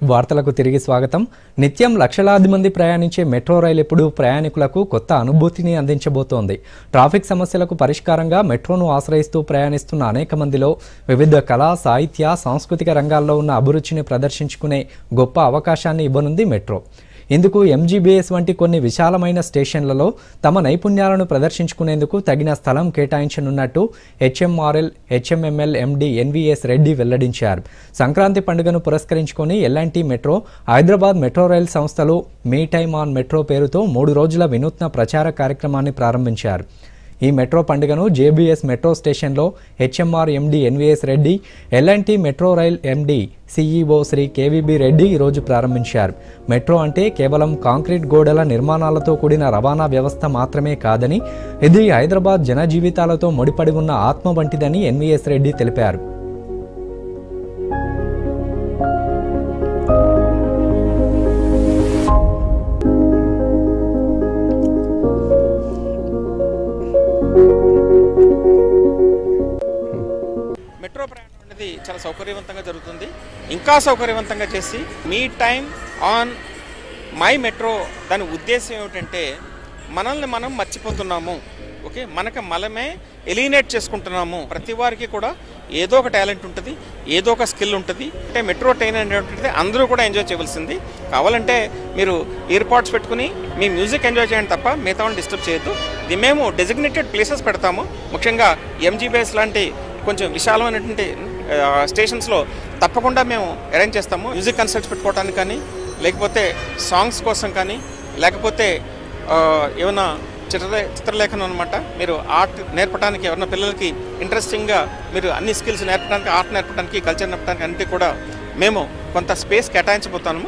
వార్తలకు తిరిగి స్వాగతం. నిత్యం లక్షలాది మంది ప్రయాణించే మెట్రో రైలు ఇప్పుడు ప్రయాణికులకు కొత్త అనుభూతిని అందించబోతోంది. ట్రాఫిక్ సమస్యలకు పరిష్కారంగా మెట్రోను ఆశ్రయిస్తూ ప్రయాణిస్తున్న అనేక మందిలో వివిధ కళా, సాహిత్య, సాంస్కృతిక రంగాల్లో ఉన్న అభిరుచిని ప్రదర్శించుకునే గొప్ప అవకాశాన్ని ఇవ్వనుంది మెట్రో. ఇందుకు ఎంజీబీఎస్ వంటి కొన్ని విశాలమైన స్టేషన్లలో తమ నైపుణ్యాలను ప్రదర్శించుకునేందుకు తగిన స్థలం కేటాయించనున్నట్టు HMRL HMML MD NVS Reddy వెల్లడించారు. సంక్రాంతి పండుగను పురస్కరించుకొని L&T metro, Hyderabad metro rail సంస్థలు మీ టైమ్ ఆన్ మెట్రో పేరుతో 3 రోజుల వినూత్న ప్రచార కార్యక్రమాన్ని ప్రారంభించారు. ఈ మెట్రో పండుగను జేబీఎస్ మెట్రో స్టేషన్లో HMR MD NVS Reddy, L&T metro rail MD CEO Shri KVB Reddy ఈరోజు ప్రారంభించారు. మెట్రో అంటే కేవలం కాంక్రీట్ గోడల నిర్మాణాలతో కూడిన రవాణా వ్యవస్థ మాత్రమే కాదని, ఇది హైదరాబాద్ జనజీవితాలతో ముడిపడి ఉన్న ఆత్మ వంటిదని ఎన్వీఎస్ రెడ్డి తెలిపారు. మెట్రో ప్రయాణం అనేది చాలా సౌకర్యవంతంగా జరుగుతుంది. ఇంకా సౌకర్యవంతంగా చేసి మీ టైం ఆన్ మై మెట్రో దాని ఉద్దేశం ఏమిటంటే మనల్ని మనం మర్చిపోతున్నాము. ఓకే, మనమే ఎలినేట్ చేసుకుంటున్నాము. ప్రతి వారికి కూడా ఏదో ఒక టాలెంట్ ఉంటుంది, ఏదో ఒక స్కిల్ ఉంటుంది. అంటే మెట్రో ట్రైన్ అనేటువంటిది అందరూ కూడా ఎంజాయ్ చేయవలసింది. కావాలంటే మీరు ఇయర్ పాడ్స్ పెట్టుకుని మీ మ్యూజిక్ ఎంజాయ్ చేయండి తప్ప మిగతా వాళ్ళని డిస్టర్బ్ చేయొద్దు. ఇది మేము డెసిగ్నేటెడ్ ప్లేసెస్ పెడతాము. ముఖ్యంగా ఎంజీబీఎస్ లాంటి కొంచెం విశాలమైనటువంటి స్టేషన్స్లో తప్పకుండా మేము అరేంజ్ చేస్తాము. మ్యూజిక్ కన్సర్ట్స్ పెట్టుకోవడానికి కానీ, లేకపోతే సాంగ్స్ కోసం కానీ, లేకపోతే ఏమైనా చిత్రలేఖనం అనమాట. మీరు ఆర్ట్ నేర్పడానికి, ఎవరైనా పిల్లలకి ఇంట్రెస్టింగ్గా మీరు అన్ని స్కిల్స్ నేర్పడానికి, ఆర్ట్ నేర్పడానికి, కల్చర్ నేర్పడానికి అన్నిటి కూడా మేము కొంత స్పేస్ కేటాయించబోతాము.